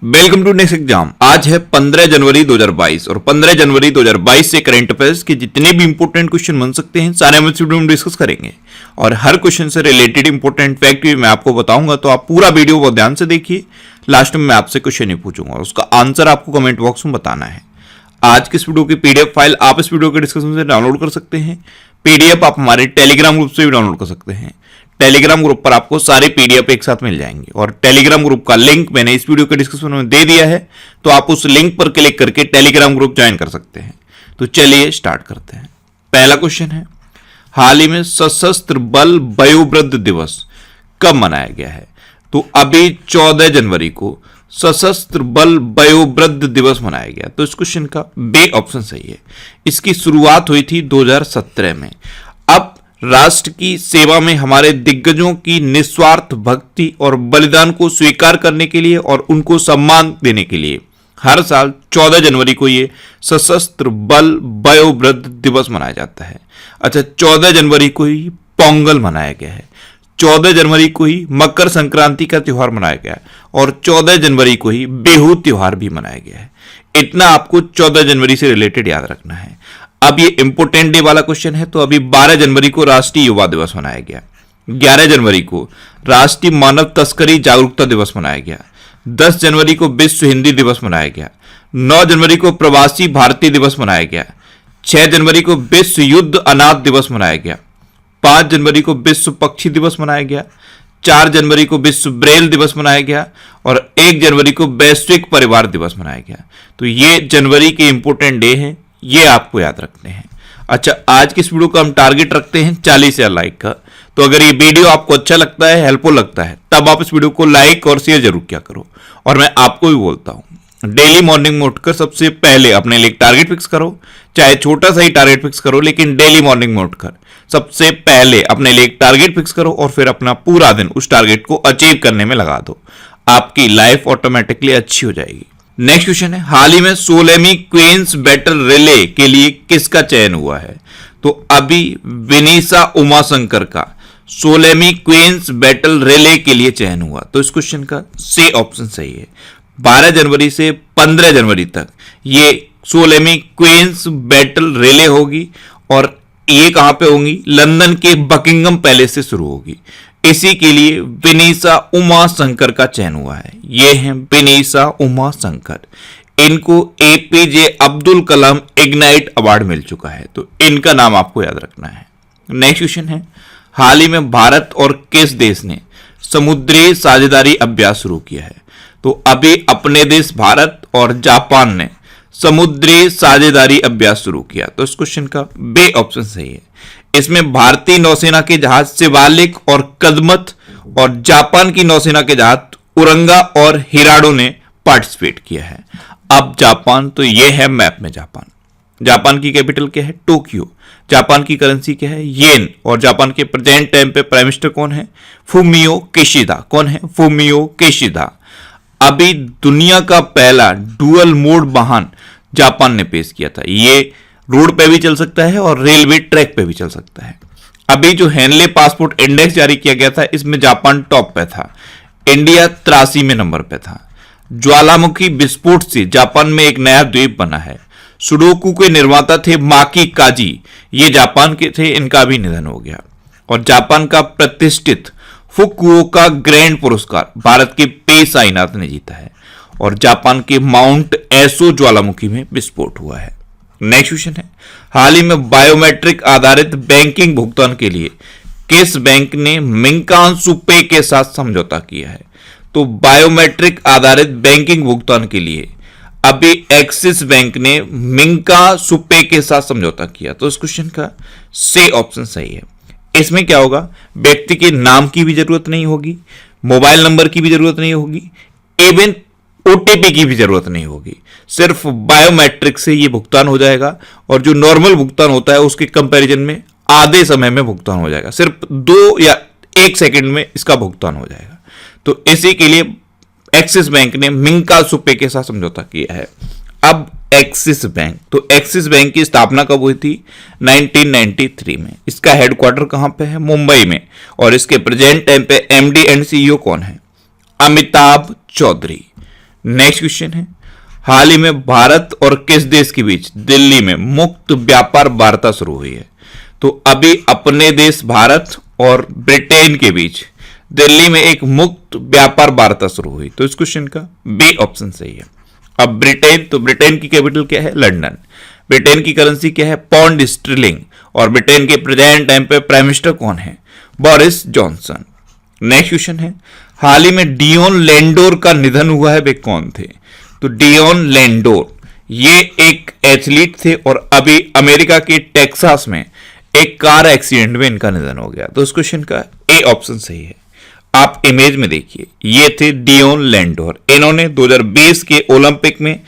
Welcome to next exam. आज है 15 जनवरी 2022 और 15 जनवरी 2022 से करंट अफेयर्स के जितने भी इंपॉर्टेंट क्वेश्चन बन सकते हैं सारे हम इस वीडियो में डिस्कस करेंगे और हर क्वेश्चन से रिलेटेड इंपॉर्टेंट फैक्ट भी मैं आपको बताऊंगा, तो आप पूरा वीडियो बहुत ध्यान से देखिए। लास्ट में मैं आपसे क्वेश्चन ही पूछूंगा, उसका आंसर आपको कमेंट बॉक्स में बताना है। आज की इस वीडियो की पीडीएफ फाइल आप इस वीडियो के डिस्कशन से डाउनलोड कर सकते हैं। पीडीएफ आप हमारे टेलीग्राम ग्रुप से भी डाउनलोड कर सकते हैं। टेलीग्राम ग्रुप पर आपको सारे पीडीएफ एक साथ मिल जाएंगे और टेलीग्राम ग्रुप का लिंक मैंने इस वीडियो के डिस्क्रिप्शन में दे दिया है, तो आप उस लिंक पर क्लिक करके टेलीग्राम ग्रुप ज्वाइन कर सकते हैं। तो चलिए स्टार्ट करते हैं। पहला क्वेश्चन है, हाल ही में सशस्त्र बल वयोवृद्ध दिवस कब मनाया गया है? तो अभी 14 जनवरी को सशस्त्र बल वयोवृद्ध दिवस मनाया गया। तो इस क्वेश्चन का बे ऑप्शन सही है। इसकी शुरुआत हुई थी 2017 में। अब राष्ट्र की सेवा में हमारे दिग्गजों की निस्वार्थ भक्ति और बलिदान को स्वीकार करने के लिए और उनको सम्मान देने के लिए हर साल 14 जनवरी को ये सशस्त्र बल वयोवृद्ध दिवस मनाया जाता है। अच्छा, 14 जनवरी को ही पोंगल मनाया गया है, 14 जनवरी को ही मकर संक्रांति का त्योहार मनाया गया है और 14 जनवरी को ही बिहू त्योहार भी मनाया गया है। इतना आपको 14 जनवरी से रिलेटेड याद रखना है। अब ये इंपोर्टेंट डे वाला क्वेश्चन है, तो अभी 12 जनवरी को राष्ट्रीय युवा दिवस मनाया गया, 11 जनवरी को राष्ट्रीय मानव तस्करी जागरूकता दिवस मनाया गया, 10 जनवरी को विश्व हिंदी दिवस मनाया गया, 9 जनवरी को प्रवासी भारतीय दिवस मनाया गया, 6 जनवरी को विश्व युद्ध अनाथ दिवस मनाया गया, 5 जनवरी को विश्व पक्षी दिवस मनाया गया, 4 जनवरी को विश्व ब्रेल दिवस मनाया गया और 1 जनवरी को वैश्विक परिवार दिवस मनाया गया। तो ये जनवरी के इंपोर्टेंट डे हैं, ये आपको याद रखने हैं। अच्छा, आज की इस वीडियो का हम टारगेट रखते हैं 40,000 लाइक का। तो अगर ये वीडियो आपको अच्छा लगता है, हेल्पफुल लगता है, तब आप इस वीडियो को लाइक और शेयर जरूर किया करो। और मैं आपको भी बोलता हूं, डेली मॉर्निंग में उठकर सबसे पहले अपने लिए टारगेट फिक्स करो, चाहे छोटा सा ही टारगेट फिक्स करो, लेकिन डेली मॉर्निंग में उठकर सबसे पहले अपने लिए टारगेट फिक्स करो और फिर अपना पूरा दिन उस टारगेट को अचीव करने में लगा दो। आपकी लाइफ ऑटोमेटिकली अच्छी हो जाएगी। नेक्स्ट क्वेश्चन है, हाल ही में 16वीं क्वींस बैटल रिले के लिए किसका चयन हुआ है? तो अभी विनीसा उमाशंकर का 16वीं क्वींस बैटल रिले के लिए चयन हुआ। तो इस क्वेश्चन का सी ऑप्शन सही है। 12 जनवरी से 15 जनवरी तक ये 16वीं क्वींस बैटल रिले होगी और ये कहां पे होंगी? लंदन के बकिंगम पैलेस से शुरू होगी। इसी के लिए विनीसा उमाशंकर का चयन हुआ है। ये हैं विनीसा उमाशंकर। इनको APJ Abdul Kalam ignite award मिल चुका है, तो इनका नाम आपको याद रखना है। नेक्स्ट क्वेश्चन है, हाल ही में भारत और किस देश ने समुद्री साझेदारी अभ्यास शुरू किया है? तो अभी अपने देश भारत और जापान ने समुद्री साझेदारी अभ्यास शुरू किया। तो इस क्वेश्चन का बे ऑप्शन सही है। इसमें भारतीय नौसेना के जहाज शिवालिक और कदमत और जापान की नौसेना के जहाज उरंगा और हिराडो ने पार्टिसिपेट किया है। अब जापान, तो ये है मैप में जापान। जापान की कैपिटल क्या है? टोक्यो। जापान की करेंसी क्या है? येन। और जापान के प्रेजेंट टाइम पे प्राइम मिनिस्टर कौन है? Fumio Kishida. कौन है? Fumio Kishida. अभी दुनिया का पहला डुअल मोड वाहन जापान ने पेश किया था। ये रोड पे भी चल सकता है और रेलवे ट्रैक पे भी चल सकता है। अभी जो हेनले पासपोर्ट इंडेक्स जारी किया गया था, इसमें जापान टॉप पे था, इंडिया 83वें नंबर पे था। ज्वालामुखी विस्फोट से जापान में एक नया द्वीप बना है। सुडोकू के निर्माता थे माकी काजी, ये जापान के थे, इनका भी निधन हो गया। और जापान का प्रतिष्ठित फुकुओका ग्रैंड पुरस्कार भारत के पे साईनाथ ने जीता है और जापान के माउंट एसो ज्वालामुखी में विस्फोट हुआ है। नेक्स्ट क्वेश्चन है, हाल ही में बायोमेट्रिक आधारित बैंकिंग भुगतान के लिए किस बैंक ने मिंकांशु पे के साथ समझौता किया है? तो बायोमेट्रिक आधारित बैंकिंग भुगतान के लिए अभी एक्सिस बैंक ने मिंकांशु पे के साथ समझौता किया। तो इस क्वेश्चन का सी ऑप्शन सही है। इसमें क्या होगा? व्यक्ति के नाम की भी जरूरत नहीं होगी, मोबाइल नंबर की भी जरूरत नहीं होगी, इवन ओटीपी की भी जरूरत नहीं होगी। सिर्फ बायोमेट्रिक से ये भुगतान हो जाएगा और जो नॉर्मल भुगतान होता है उसके कंपैरिजन में आधे समय में भुगतान हो जाएगा। सिर्फ 2 या 1 सेकंड में इसका भुगतान हो जाएगा। तो इसी के लिए एक्सिस बैंक ने मिंकांशु पे के साथ समझौता किया है। अब एक्सिस बैंक, तो एक्सिस बैंक की स्थापना कब हुई थी? 1993 में। इसका हेडक्वार्टर कहां पे है? मुंबई में। और इसके प्रेजेंट टाइम पे एमडी एंड सीईओ कौन है? अमिताभ चौधरी। नेक्स्ट क्वेश्चन है, हाल ही में भारत और किस देश के बीच दिल्ली में मुक्त व्यापार वार्ता शुरू हुई है? तो अभी अपने देश भारत और ब्रिटेन के बीच दिल्ली में एक मुक्त व्यापार वार्ता शुरू हुई, तो इस क्वेश्चन का बी ऑप्शन सही है। अब ब्रिटेन, तो ब्रिटेन की कैपिटल क्या है? लंदन। ब्रिटेन की करेंसी क्या है? Pound sterling. और ब्रिटेन के प्रेजेंट टाइम पे प्राइम मिनिस्टर कौन है? Boris Johnson. नेक्स्ट क्वेश्चन है, हाल ही में डियोन लैंडोर का निधन हुआ है, वे कौन थे? तो डियोन लैंडोर ये एक एथलीट थे और अभी अमेरिका के टेक्सास में एक कार एक्सीडेंट में इनका निधन हो गया, तो इस क्वेश्चन का ए ऑप्शन सही है। आप इमेज में देखिए, ये थे डियोन लैंडोर। इन्होंने 2020 के ओलंपिक में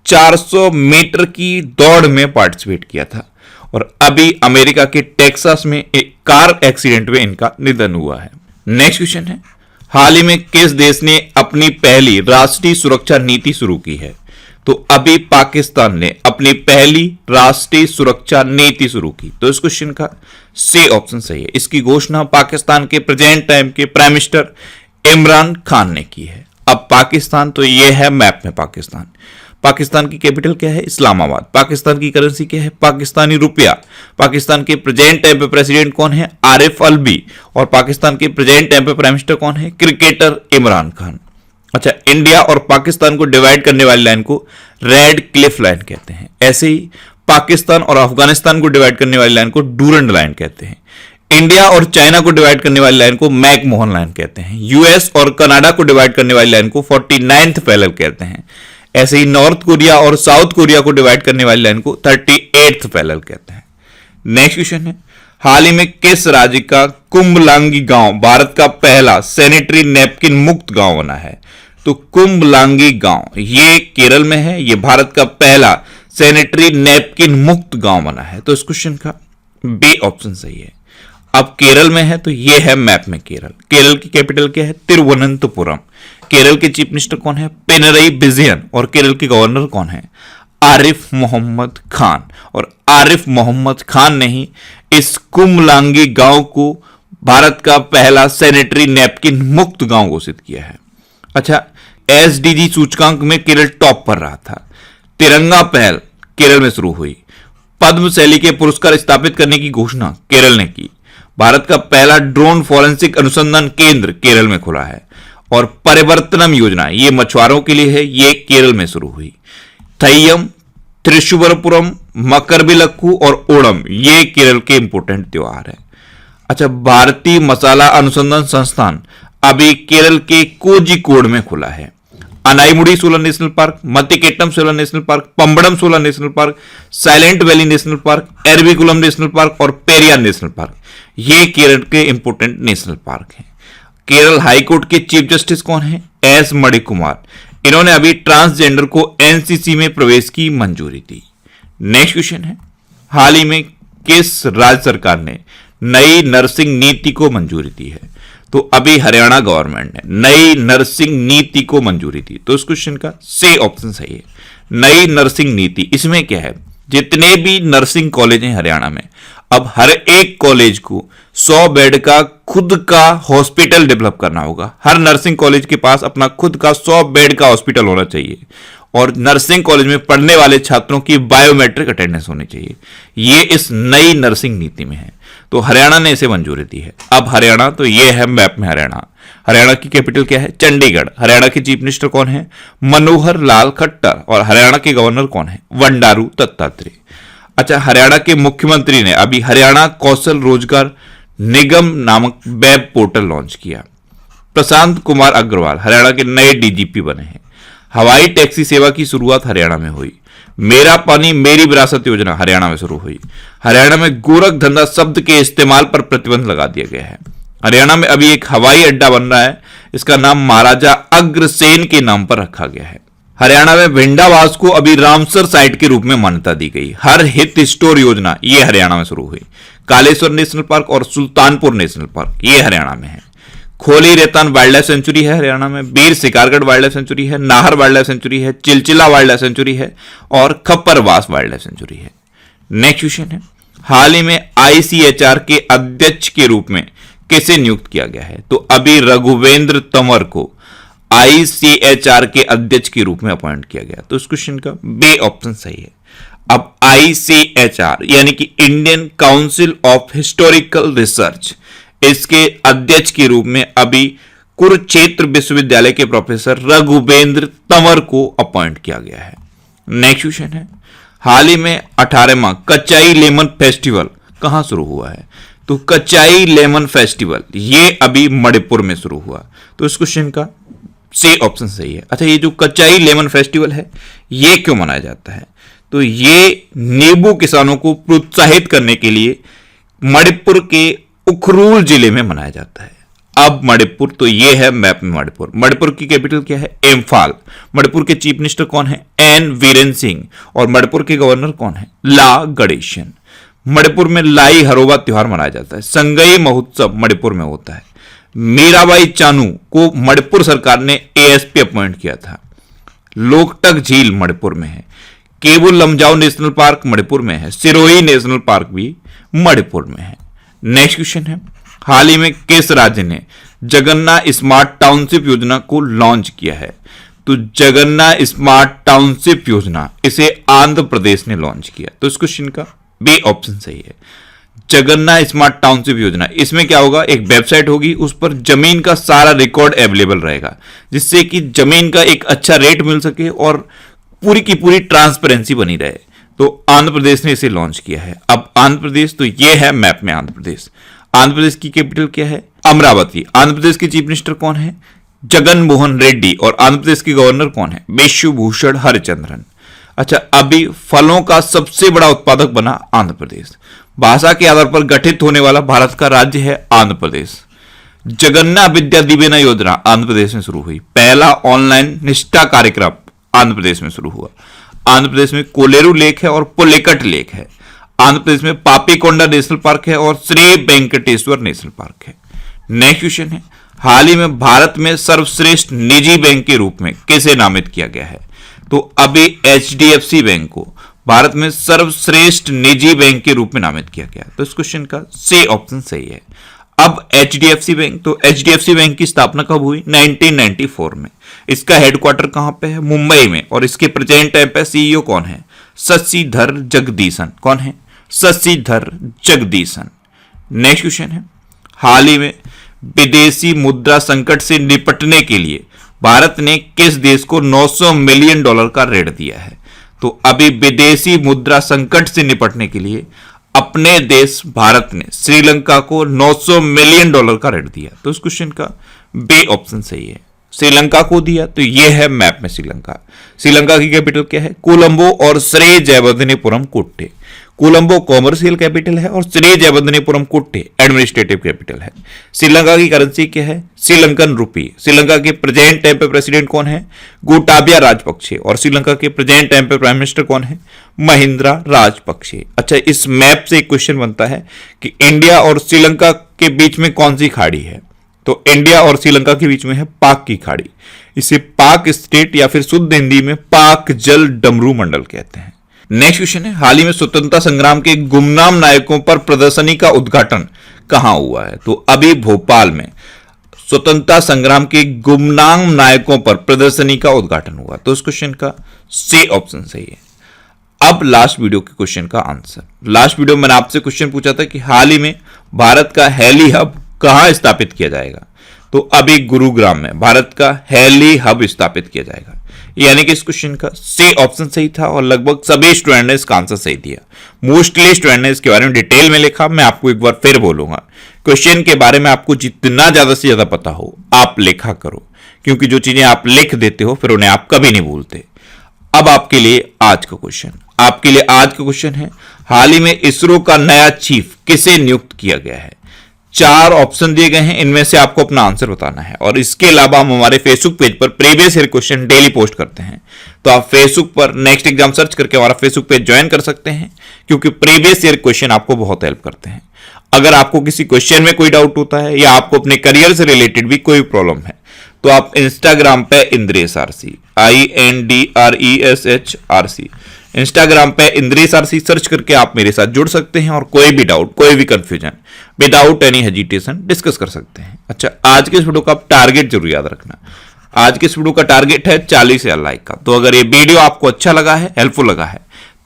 400 मीटर की दौड़ में पार्टिसिपेट किया था और अभी अमेरिका के टेक्सास में एक कार एक्सीडेंट में इनका निधन हुआ है। नेक्स्ट क्वेश्चन है, हाल ही में किस देश ने अपनी पहली राष्ट्रीय सुरक्षा नीति शुरू की है? तो अभी पाकिस्तान ने अपनी पहली राष्ट्रीय सुरक्षा नीति शुरू की, तो इस क्वेश्चन का सी ऑप्शन सही है। इसकी घोषणा पाकिस्तान के प्रेजेंट टाइम के प्राइम मिनिस्टर इमरान खान ने की है। अब पाकिस्तान, तो यह है मैप में पाकिस्तान। पाकिस्तान की कैपिटल क्या है? इस्लामाबाद। पाकिस्तान की करेंसी क्या है? पाकिस्तानी रुपया। पाकिस्तान के प्रेजेंट टाइम पे प्रेसिडेंट कौन है? आरिफ अलवी। और पाकिस्तान के प्रेजेंट टाइम पे प्राइम मिनिस्टर कौन है? क्रिकेटर इमरान खान। अच्छा, इंडिया और पाकिस्तान को डिवाइड करने वाली लाइन को रेड क्लिफ लाइन कहते हैं। ऐसे ही पाकिस्तान और अफगानिस्तान को डिवाइड करने वाली लाइन को डूरंड लाइन कहते हैं। इंडिया और चाइना को डिवाइड करने वाली लाइन को मैकमोहन लाइन कहते हैं। यूएस और कनाडा को डिवाइड करने वाली लाइन को 49th पैरेलल कहते हैं। ऐसे ही नॉर्थ कोरिया और साउथ कोरिया को डिवाइड करने वाली लाइन को 38th पैरेलल कहते हैं। नेक्स्ट क्वेश्चन है, हाल ही में किस राज्य का कुंभलांगी गांव भारत का पहला सैनिटरी नैपकिन मुक्त गांव बना है? तो कुंभलांगी गांव ये केरल में है, ये भारत का पहला सैनिटरी नैपकिन मुक्त गांव बना है, तो इस क्वेश्चन का बी ऑप्शन सही है। अब केरल में है, तो ये है मैप में केरल। केरल की कैपिटल क्या है? तिरुवनंतपुरम। केरल के चीफ मिनिस्टर कौन है? पिनरई विजयन। और केरल के गवर्नर कौन है? आरिफ मोहम्मद खान। और आरिफ मोहम्मद खान ने ही इस कुंभलांगी गांव को भारत का पहला सैनिटरी नैपकिन मुक्त गांव घोषित किया है। अच्छा, एसडीजी सूचकांक में केरल टॉप पर रहा था। तिरंगा पहल केरल में शुरू हुई। पद्म शैली के पुरस्कार स्थापित करने की घोषणा केरल ने की। भारत का पहला ड्रोन फॉरेंसिक अनुसंधान केंद्र केरल में खुला है। और परिवर्तनम योजना ये मछुआरों के लिए है, ये केरल में शुरू हुई। थैयम, त्रिशुवरपुरम, मकरबिलक्कू और ओणम ये केरल के इंपोर्टेंट त्योहार है। अच्छा, भारतीय मसाला अनुसंधान संस्थान अभी केरल के कोझिकोड में खुला है। Anamudi Shola National Park, Mathikettan Shola National Park, Pambadum Shola National Park, Silent Valley National Park, Eravikulam National Park और पेरियार नेशनल पार्क ये केरल के इंपोर्टेंट नेशनल पार्क हैं। केरल हाईकोर्ट के चीफ जस्टिस कौन है? एस मणिकुमार। इन्होंने अभी ट्रांसजेंडर को एनसीसी में प्रवेश की मंजूरी दी। नेक्स्ट क्वेश्चन है, हाल ही में किस राज्य सरकार ने नई नर्सिंग नीति को मंजूरी दी है? तो अभी हरियाणा गवर्नमेंट ने नई नर्सिंग नीति को मंजूरी दी, तो इस क्वेश्चन का सी ऑप्शन सही है। नई नर्सिंग नीति, इसमें क्या है? जितने भी नर्सिंग कॉलेज हैं हरियाणा में, अब हर एक कॉलेज को 100 बेड का खुद का हॉस्पिटल डेवलप करना होगा। हर नर्सिंग कॉलेज के पास अपना खुद का 100 बेड का हॉस्पिटल होना चाहिए और नर्सिंग कॉलेज में पढ़ने वाले छात्रों की बायोमेट्रिक अटेंडेंस होनी चाहिए। ये इस नई नर्सिंग नीति में है, तो हरियाणा ने इसे मंजूरी दी है। अब हरियाणा, तो ये है मैप में हरियाणा। हरियाणा की कैपिटल क्या है? चंडीगढ़। हरियाणा के चीफ मिनिस्टर कौन है? मनोहर लाल खट्टर। और हरियाणा के गवर्नर कौन है? बंडारू दत्तात्रेय। अच्छा, हरियाणा के मुख्यमंत्री ने अभी हरियाणा कौशल रोजगार निगम नामक वेब पोर्टल लॉन्च किया। प्रशांत कुमार अग्रवाल हरियाणा के नए डीजीपी बने हैं। हवाई टैक्सी सेवा की शुरुआत हरियाणा में हुई। मेरा पानी मेरी विरासत योजना हरियाणा में शुरू हुई। हरियाणा में गोरख धंधा शब्द के इस्तेमाल पर प्रतिबंध लगा दिया गया है। हरियाणा में अभी एक हवाई अड्डा बन रहा है, इसका नाम महाराजा अग्रसेन के नाम पर रखा गया है। हरियाणा में भिंडावास को अभी रामसर साइट के रूप में मान्यता दी गई। हर हित स्टोर योजना ये हरियाणा में शुरू हुई। कालेश्वर नेशनल पार्क और सुल्तानपुर नेशनल पार्क ये हरियाणा में है। खोली रेतान वाइल्ड लाइफ सेंचुरी है हरियाणा में। बीर शिकारगढ़ वाइल्ड लाइफ सेंचुरी है। नाहर वाइल्ड लाइफ सेंचुरी है। चिलचिला वाइल्ड लाइफ सेंचुरी है और खप्परवास वाइल्ड लाइफ सेंचुरी है। नेक्स्ट क्वेश्चन है, हाल ही में आईसीएचआर के अध्यक्ष के रूप में किसे नियुक्त किया गया है? तो अभी रघुवेंद्र तंवर को ICHR के अध्यक्ष के रूप में अपॉइंट किया गया? तो इस क्वेश्चन का बी ऑप्शन सही है। अब ICHR यानी कि Indian council of historical research, इसके अध्यक्ष के रूप में अभी कुरुक्षेत्र विश्वविद्यालय के प्रोफेसर रघुवेंद्र तंवर को अपॉइंट किया गया है। नेक्स्ट क्वेश्चन है, हाल ही में 18वां कचाई लेमन फेस्टिवल कहां शुरू हुआ है? तो कचाई लेमन फेस्टिवल ये अभी मणिपुर में शुरू हुआ। तो इस क्वेश्चन का सी ऑप्शन सही है। अच्छा, ये जो कचाई लेमन फेस्टिवल है ये क्यों मनाया जाता है? तो ये नींबू किसानों को प्रोत्साहित करने के लिए मणिपुर के उखरूल जिले में मनाया जाता है। अब मणिपुर, तो ये है मैप में मणिपुर। मणिपुर की कैपिटल क्या है? इम्फाल। मणिपुर के चीफ मिनिस्टर कौन है? एन वीरेन सिंह। और मणिपुर के गवर्नर कौन है? ला गणेशन। मणिपुर में लाई हरोबा त्योहार मनाया जाता है। संगई महोत्सव मणिपुर में होता है। मीराबाई चानू को मणिपुर सरकार ने ASP अपॉइंट किया था। लोकटक झील मणिपुर में है। केबुल लमजाओ नेशनल पार्क मणिपुर में है। सिरोही नेशनल पार्क भी मणिपुर में है। नेक्स्ट क्वेश्चन है, हाल ही में किस राज्य ने जगन्नाथ स्मार्ट टाउनशिप योजना को लॉन्च किया है? तो जगन्नाथ स्मार्ट टाउनशिप योजना इसे आंध्र प्रदेश ने लॉन्च किया। तो इस क्वेश्चन का बी ऑप्शन सही है। जगन्नाथ स्मार्ट टाउनशिप योजना, इसमें क्या होगा? एक वेबसाइट होगी, उस पर जमीन का सारा रिकॉर्ड अवेलेबल रहेगा, जिससे कि जमीन का एक अच्छा रेट मिल सके और पूरी की पूरी ट्रांसपेरेंसी बनी रहे। तो आंध्र प्रदेश ने इसे लॉन्च किया है। अब आंध्र प्रदेश, तो ये है मैप में आंध्र प्रदेश। आंध्र प्रदेश की कैपिटल क्या है? अमरावती। आंध्र प्रदेश के चीफ मिनिस्टर कौन है? जगन मोहन रेड्डी। और आंध्र प्रदेश के गवर्नर कौन है? विश्वभूषण हरिचंद्रन। अच्छा, अभी फलों का सबसे बड़ा उत्पादक बना आंध्र प्रदेश। भाषा के आधार पर गठित होने वाला भारत का राज्य है आंध्र प्रदेश। जगन्नाथ विद्या दिवेना योजना आंध्र प्रदेश में शुरू हुई। पहला ऑनलाइन निष्ठा कार्यक्रम आंध्र प्रदेश में शुरू हुआ। आंध्र प्रदेश में कोलेरू लेक है और पुलिकट लेक है। आंध्र प्रदेश में पापीकोंडा नेशनल पार्क है और श्री वेंकटेश्वर नेशनल पार्क है। नेक्स्ट क्वेश्चन है, हाल ही में भारत में सर्वश्रेष्ठ निजी बैंक के रूप में किसे नामित किया गया है? तो अभी HDFC बैंक को भारत में सर्वश्रेष्ठ निजी बैंक के रूप में नामित किया गया। तो इस क्वेश्चन का सी ऑप्शन सही है। अब HDFC बैंक, तो HDFC बैंक की स्थापना कब हुई? 1994 में। इसका हेडक्वार्टर कहां पे है? मुंबई में। और इसके प्रेजेंट टाइम पे CEO कौन है? शशिधर जगदीशन। कौन है? शशिधर जगदीशन। नेक्स्ट क्वेश्चन है, हाल ही में विदेशी मुद्रा संकट से निपटने के लिए भारत ने किस देश को $900 मिलियन का ऋण दिया है? तो अभी विदेशी मुद्रा संकट से निपटने के लिए अपने देश भारत ने श्रीलंका को $900 मिलियन का ऋण दिया। तो इस क्वेश्चन का बी ऑप्शन सही है। श्रीलंका को दिया, तो यह है मैप में श्रीलंका। श्रीलंका की कैपिटल क्या है? कोलंबो और श्री जयवर्धनेपुरम कोट्टे। कोलंबो कॉमर्शियल कैपिटल है और श्री जयवर्धनेपुरम कोट्टे एडमिनिस्ट्रेटिव कैपिटल है। श्रीलंका की करेंसी क्या है? श्रीलंकन रुपी। श्रीलंका के प्रेजेंट टाइम पे प्रेसिडेंट कौन है? गोटाबया राजपक्षे। और श्रीलंका के प्रेजेंट टाइम पे प्राइम मिनिस्टर कौन है? महिंद्रा राजपक्षे। अच्छा, इस मैप से एक क्वेश्चन बनता है कि इंडिया और श्रीलंका के बीच में कौन सी खाड़ी है? तो इंडिया और श्रीलंका के बीच में है पाक की खाड़ी। इसे पाक स्टेट या फिर शुद्ध हिंदी में पाक जल डमरू मंडल कहते हैं। नेक्स्ट क्वेश्चन है, हाल ही में स्वतंत्रता संग्राम के गुमनाम नायकों पर प्रदर्शनी का उद्घाटन कहां हुआ है? तो अभी भोपाल में स्वतंत्रता संग्राम के गुमनाम नायकों पर प्रदर्शनी का उद्घाटन हुआ। तो इस क्वेश्चन का सी ऑप्शन सही है। अब लास्ट वीडियो के क्वेश्चन का आंसर। लास्ट वीडियो में मैंने आपसे क्वेश्चन पूछा था कि हाल ही में भारत का हेली हब कहां स्थापित किया जाएगा? तो अभी गुरुग्राम में भारत का हेली हब स्थापित किया जाएगा। यानी कि इस क्वेश्चन का सी ऑप्शन सही था और लगभग सभी स्टूडेंट ने इसका आंसर सही दिया। मोस्टली स्टूडेंट ने इसके बारे में डिटेल में लिखा। मैं आपको एक बार फिर बोलूंगा, क्वेश्चन के बारे में आपको जितना ज्यादा से ज्यादा पता हो आप लिखा करो, क्योंकि जो चीजें आप लिख देते हो फिर उन्हें आप कभी नहीं भूलते। अब आपके लिए आज का क्वेश्चन है, हाल ही में इसरो का नया चीफ किसे नियुक्त किया गया है? 4 ऑप्शन दिए गए हैं, इनमें से आपको अपना आंसर बताना है। और इसके अलावा हम हमारे फेसबुक पेज पर previous year question daily post करते हैं, तो आप फेसबुक पर नेक्स्ट एग्जाम सर्च करके हमारा फेसबुक पेज ज्वाइन कर सकते हैं, क्योंकि प्रीवियस ईयर क्वेश्चन आपको बहुत हेल्प करते हैं। अगर आपको किसी क्वेश्चन में कोई डाउट होता है या आपको अपने करियर से रिलेटेड भी कोई प्रॉब्लम है, तो आप इंस्टाग्राम पे इंद्रेश आरसी INDRESH इंस्टाग्राम पे इंद्रेश आरसी सर्च करके आप मेरे साथ जुड़ सकते हैं और कोई भी डाउट, कोई भी confusion without any hesitation discuss कर सकते हैं। अच्छा, आज के इस वीडियो का आप टारगेट जरूर याद रखना। आज के इस वीडियो का टारगेट है 40,000 लाइक का। तो अगर ये वीडियो आपको अच्छा लगा है, हेल्पफुल लगा है,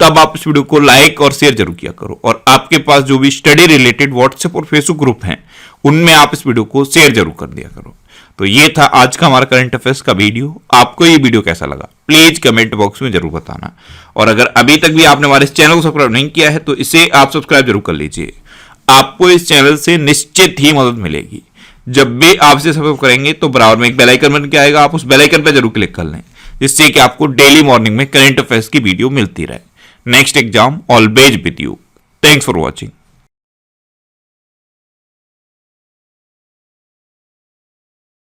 तब आप इस वीडियो को लाइक और शेयर जरूर किया करो। और आपके पास जो भी स्टडी रिलेटेड व्हाट्सएप और फेसबुक ग्रुप हैं, उनमें आप इस वीडियो को शेयर जरूर कर दिया करो। तो ये था आज का हमारा करंट अफेयर्स का वीडियो। आपको ये वीडियो कैसा लगा प्लीज कमेंट बॉक्स में जरूर बताना। और अगर अभी तक भी आपने हमारे इस चैनल को सब्सक्राइब नहीं किया है तो इसे आप सब्सक्राइब जरूर कर लीजिए। आपको इस चैनल से निश्चित ही मदद मिलेगी। जब भी आप इसे सब्सक्राइब करेंगे तो बराबर में एक बेल आइकन बन के आएगा, आप उस बेल आइकन पर जरूर क्लिक कर लें, जिससे कि आपको डेली मॉर्निंग में करंट अफेयर्स की वीडियो मिलती रहे। Next exam always with you. Thanks for watching.